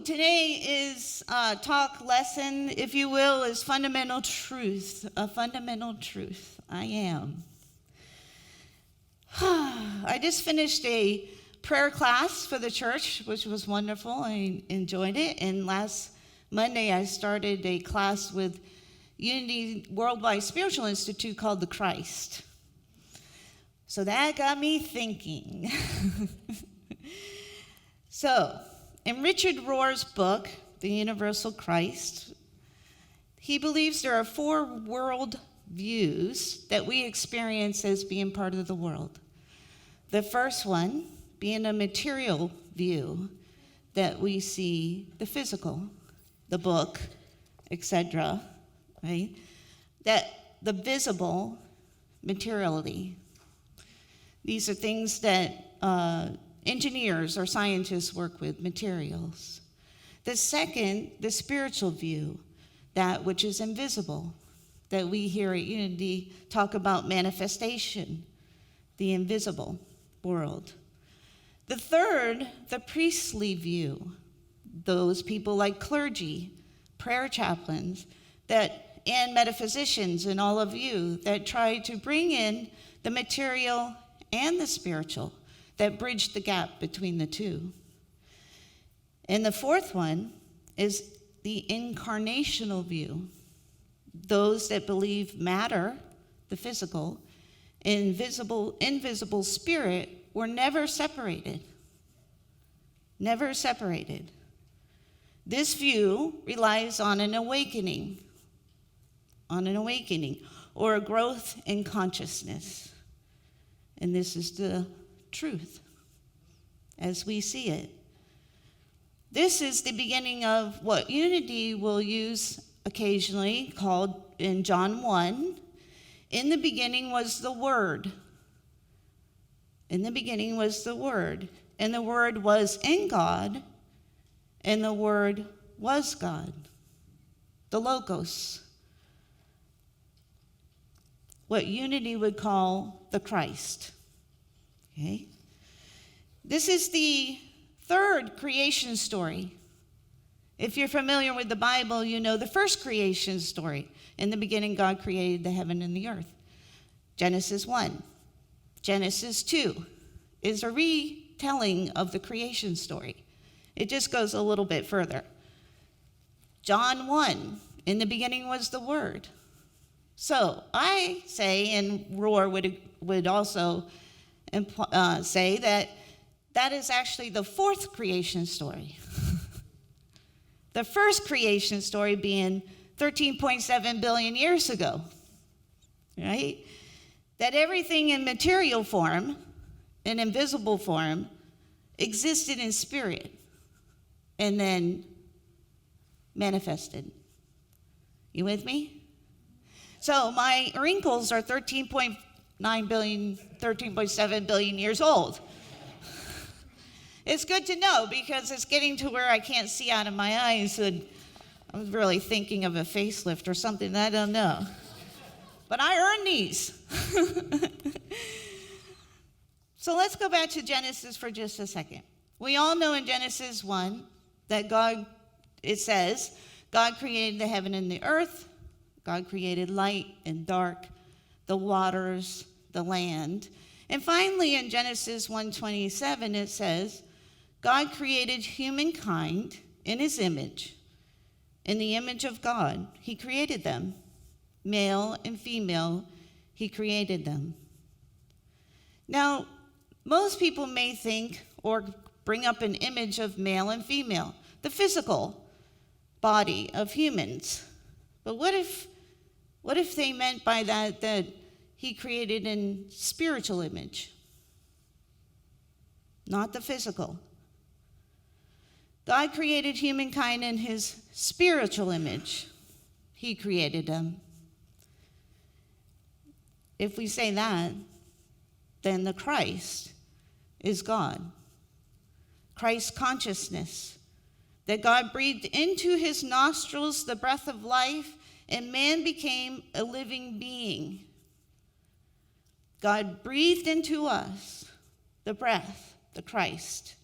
Today is talk lesson, if you will, is fundamental truth. A fundamental truth. I am. I just finished a prayer class for the church, which was wonderful. I enjoyed it. And last Monday, I started a class with Unity Worldwide Spiritual Institute called The Christ. So that got me thinking. So, in Richard Rohr's book, The Universal Christ, he believes there are 4 world views that we experience as being part of the world. The first one being a material view, that we see the physical, the book, etc., right? That the visible materiality. These are things that engineers or scientists work with, materials. The second, the spiritual view, that which is invisible, that we here at Unity talk about manifestation, the invisible world. The third, the priestly view, those people like clergy, prayer chaplains, and metaphysicians and all of you that try to bring in the material and the spiritual, that bridge the gap between the two. And the fourth one is the incarnational view, those that believe matter, the physical, invisible spirit were never separated. Never separated. This view relies on an awakening, or a growth in consciousness. And this is the truth as we see it. This is the beginning of what Unity will use occasionally, called in John 1, in the beginning was the Word. In the beginning was the Word, and the Word was in God, and the Word was God, the Logos. What Unity would call the Christ. Okay? This is the third creation story. If you're familiar with the Bible, you know the first creation story. In the beginning, God created the heaven and the earth. Genesis 1. Genesis 2 is a retelling of the creation story. It just goes a little bit further. John 1, in the beginning was the Word. So I say, and Rohr would also say that is actually the fourth creation story. The first creation story being 13.7 billion years ago, right? That everything in material form, in invisible form, existed in spirit and then manifested. You with me? So my wrinkles are 13.7 billion years old. It's good to know because it's getting to where I can't see out of my eyes, and I was really thinking of a facelift or something, I don't know. But I earned these. So let's go back to Genesis for just a second. We all know in Genesis 1 that it says, God created the heaven and the earth. God created light and dark, the waters, the land. And finally, in Genesis 1:27, it says, God created humankind in his image. In the image of God, he created them. Male and female, he created them. Now, most people may think or bring up an image of male and female, the physical body of humans. But what if they meant by that he created in spiritual image, not the physical? God created humankind in his spiritual image. He created them. If we say that, then the Christ is God. Christ consciousness, that God breathed into his nostrils the breath of life, and man became a living being. God breathed into us the breath, the Christ.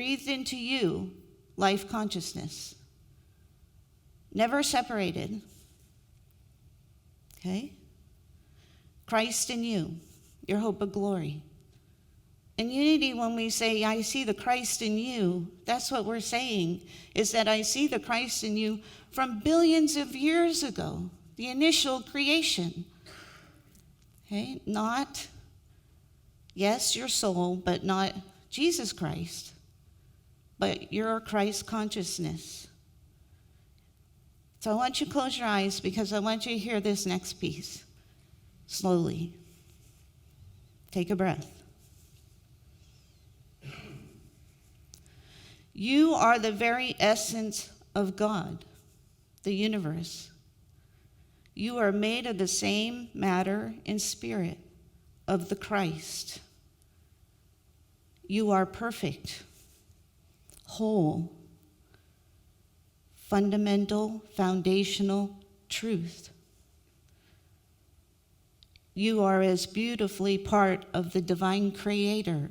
breathed into you life consciousness. Never separated. Okay? Christ in you, your hope of glory. In unity, when we say, I see the Christ in you, that's what we're saying, is that I see the Christ in you from billions of years ago, the initial creation. Okay? Not, yes, your soul, but not Jesus Christ, but your Christ consciousness. So I want you to close your eyes because I want you to hear this next piece slowly. Take a breath. You are the very essence of God, the universe. You are made of the same matter and spirit of the Christ. You are perfect, whole, fundamental, foundational truth. You are as beautifully part of the divine creator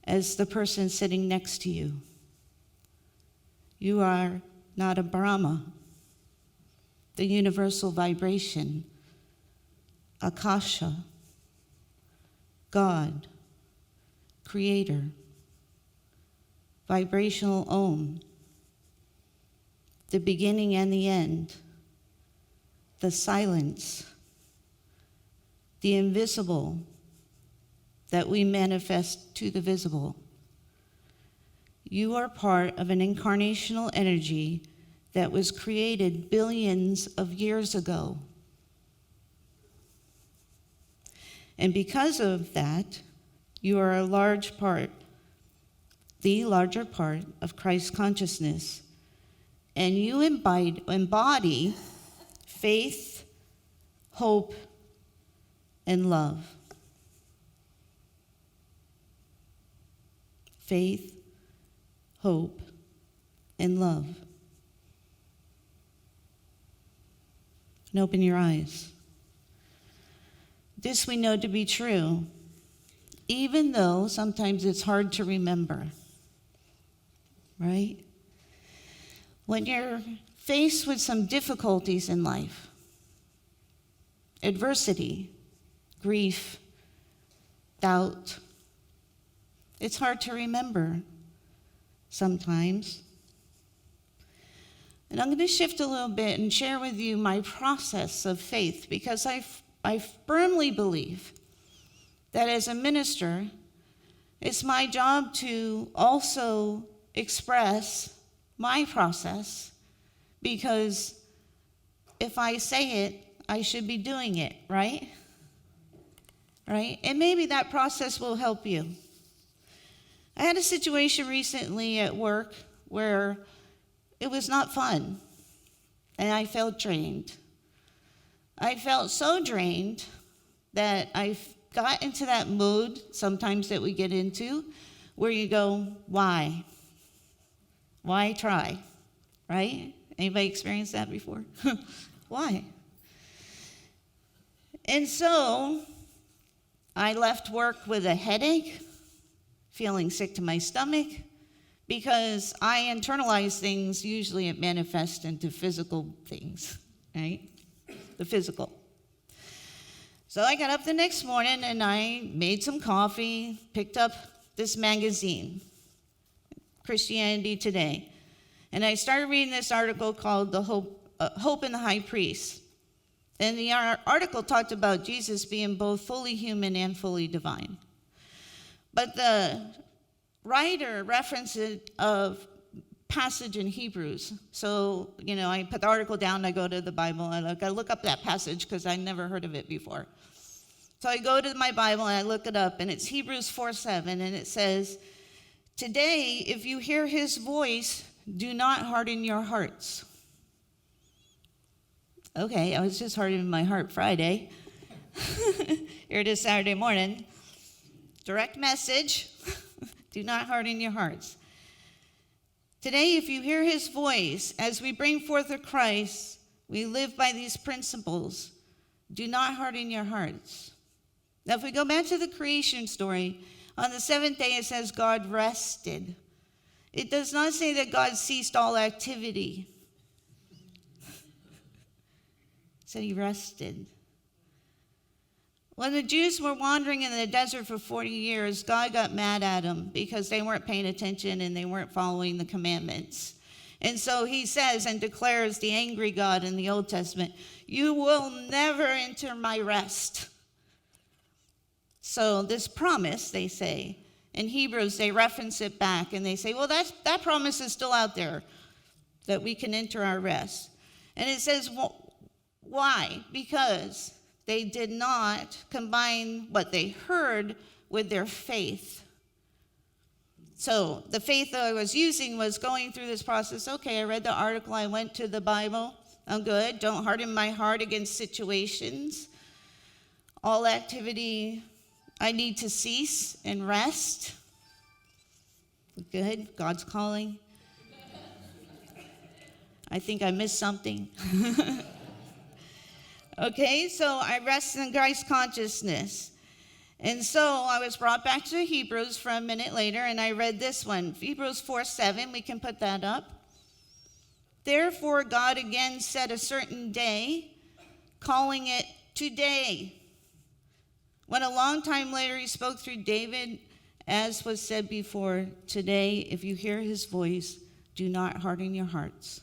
as the person sitting next to you. You are not a Brahma, the universal vibration, Akasha, God, creator, vibrational Om, the beginning and the end, the silence, the invisible that we manifest to the visible. You are part of an incarnational energy that was created billions of years ago. And because of that, you are a large part, the larger part of Christ consciousness. And you embody faith, hope, and love. Faith, hope, and love. And open your eyes. This we know to be true, even though sometimes it's hard to remember, right? When you're faced with some difficulties in life, adversity, grief, doubt, it's hard to remember sometimes. And I'm going to shift a little bit and share with you my process of faith, because I firmly believe that as a minister, it's my job to also express my process, because if I say it, I should be doing it, right? Right? And maybe that process will help you. I had a situation recently at work where it was not fun, and I felt drained. I felt so drained that I got into that mood sometimes that we get into where you go, why? Why try? Right? Anybody experienced that before? Why? And so I left work with a headache, feeling sick to my stomach, because I internalize things, usually it manifests into physical things, right? The physical. So I got up the next morning and I made some coffee, picked up this magazine, Christianity Today, and I started reading this article called The Hope in the High Priest. And the article talked about Jesus being both fully human and fully divine. But the writer referenced a passage in Hebrews. So, I put the article down, I go to the Bible, and I look up that passage because I never heard of it before. So I go to my Bible and I look it up, and it's Hebrews 4:7, and it says, "Today, if you hear his voice, do not harden your hearts." Okay, I was just hardening my heart Friday. Here it is Saturday morning. Direct message. Do not harden your hearts. Today, if you hear his voice, as we bring forth the Christ, we live by these principles. Do not harden your hearts. Now, if we go back to the creation story, on the seventh day it says God rested. It does not say that God ceased all activity. It said he rested. When the Jews were wandering in the desert for 40 years, God got mad at them because they weren't paying attention and they weren't following the commandments. And so he says and declares, the angry God in the Old Testament, you will never enter my rest. So this promise, they say, in Hebrews, they reference it back and they say, well, that promise is still out there, that we can enter our rest. And it says, well, why? Because they did not combine what they heard with their faith. So the faith that I was using was going through this process. Okay, I read the article, I went to the Bible, I'm good. Don't harden my heart against situations. All activity, I need to cease and rest. Good, God's calling. I think I missed something. Okay, so I rest in Christ consciousness. And so I was brought back to Hebrews for a minute later, and I read this one. Hebrews 4:7, we can put that up. Therefore God again set a certain day, calling it today. When a long time later he spoke through David, as was said before, today, if you hear his voice, do not harden your hearts.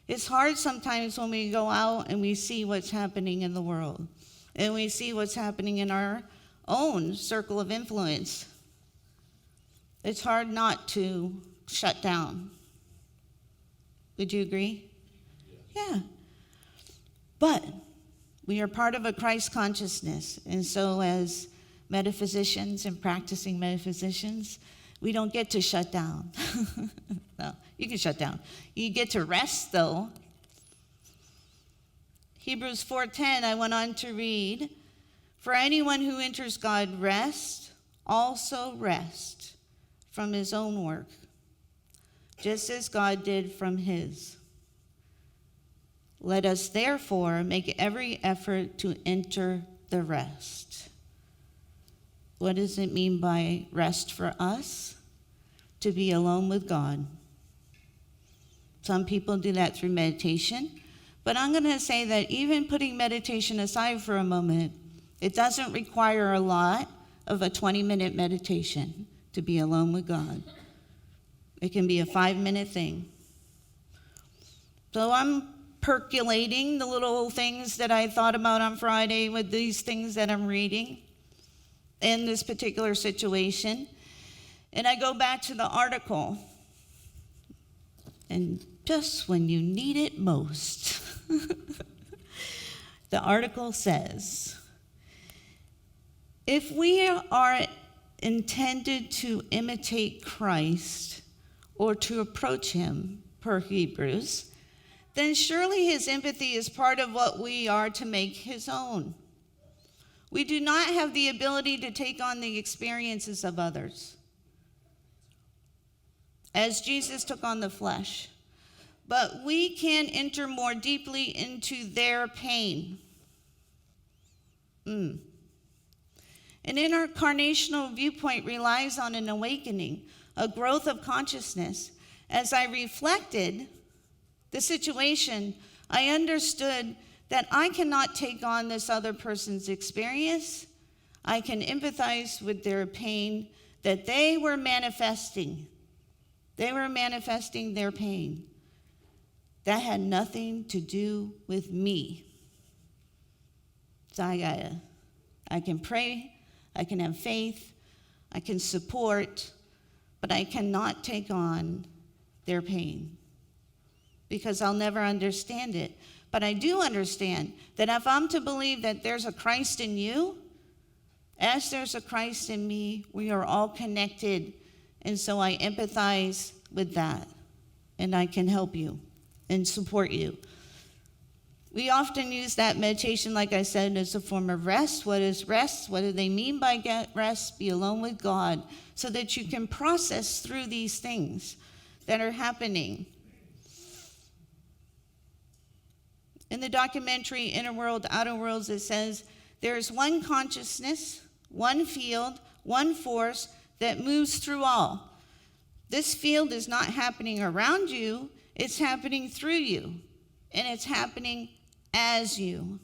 It's hard sometimes when we go out and we see what's happening in the world, and we see what's happening in our own circle of influence. It's hard not to shut down. Would you agree? Yeah. But we are part of a Christ consciousness, and so as metaphysicians and practicing metaphysicians, we don't get to shut down. No, you can shut down. You get to rest, though. Hebrews 4:10, I went on to read, for anyone who enters God rest, also rest from his own work, just as God did from his. Let us therefore make every effort to enter the rest. What does it mean by rest for us? To be alone with God. Some people do that through meditation, but I'm going to say that even putting meditation aside for a moment, it doesn't require a lot of a 20-minute meditation to be alone with God. It can be a 5-minute thing. So I'm percolating the little things that I thought about on Friday with these things that I'm reading in this particular situation. And I go back to the article. And just when you need it most, the article says, if we are intended to imitate Christ or to approach him, per Hebrews, then surely his empathy is part of what we are to make his own. We do not have the ability to take on the experiences of others, as Jesus took on the flesh, but we can enter more deeply into their pain. And incarnational viewpoint relies on an awakening, a growth of consciousness. As I reflected the situation, I understood that I cannot take on this other person's experience. I can empathize with their pain that they were manifesting. They were manifesting their pain. That had nothing to do with me. So I can pray, I can have faith, I can support, but I cannot take on their pain because I'll never understand it. But I do understand that if I'm to believe that there's a Christ in you, as there's a Christ in me, we are all connected. And so I empathize with that, and I can help you and support you. We often use that meditation, like I said, as a form of rest. What is rest? What do they mean by get rest? Be alone with God, so that you can process through these things that are happening. In the documentary Inner World, Outer Worlds, it says, there is one consciousness, one field, one force that moves through all. This field is not happening around you, it's happening through you, and it's happening as you.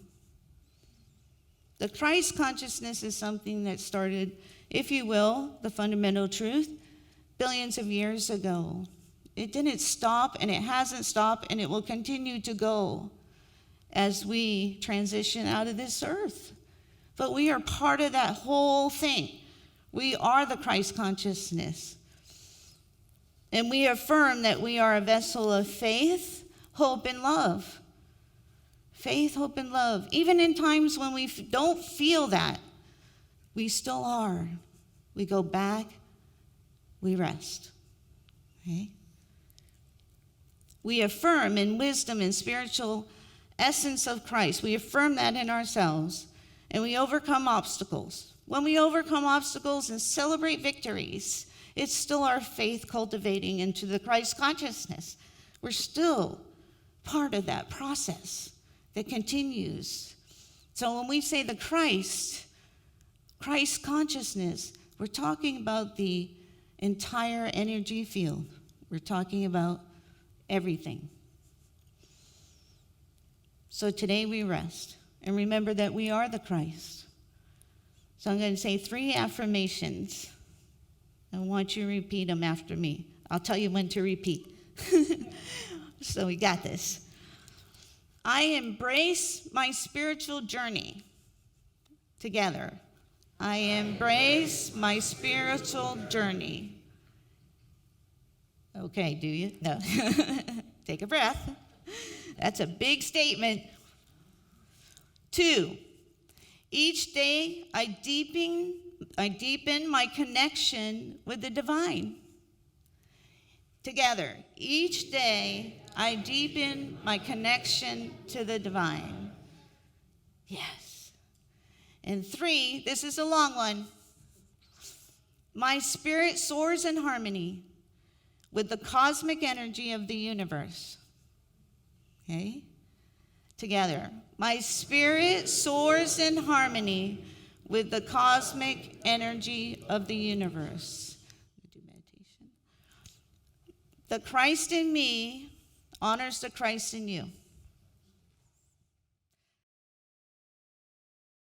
The Christ consciousness is something that started, if you will, the fundamental truth, billions of years ago. It didn't stop, and it hasn't stopped, and it will continue to go as we transition out of this earth. But we are part of that whole thing. We are the Christ consciousness. And we affirm that we are a vessel of faith, hope, and love. Faith, hope, and love. Even in times when we don't feel that, we still are. We go back, we rest. Okay? We affirm in wisdom and spiritual essence of Christ. We affirm that in ourselves, and we overcome obstacles. When we overcome obstacles and celebrate victories, it's still our faith cultivating into the Christ consciousness. We're still part of that process that continues. So when we say the Christ consciousness, we're talking about the entire energy field. We're talking about everything. So today we rest and remember that we are the Christ. So I'm going to say 3 affirmations. I want you to repeat them after me. I'll tell you when to repeat. So we got this. I embrace my spiritual journey. Together. I embrace my spiritual journey. Okay, do you? No. Take a breath. That's a big statement. 2, each day I deepen my connection with the divine. Together, each day I deepen my connection to the divine. Yes. And 3, this is a long one. My spirit soars in harmony with the cosmic energy of the universe. Okay? Together. My spirit soars in harmony with the cosmic energy of the universe. Do meditation. The Christ in me honors the Christ in you.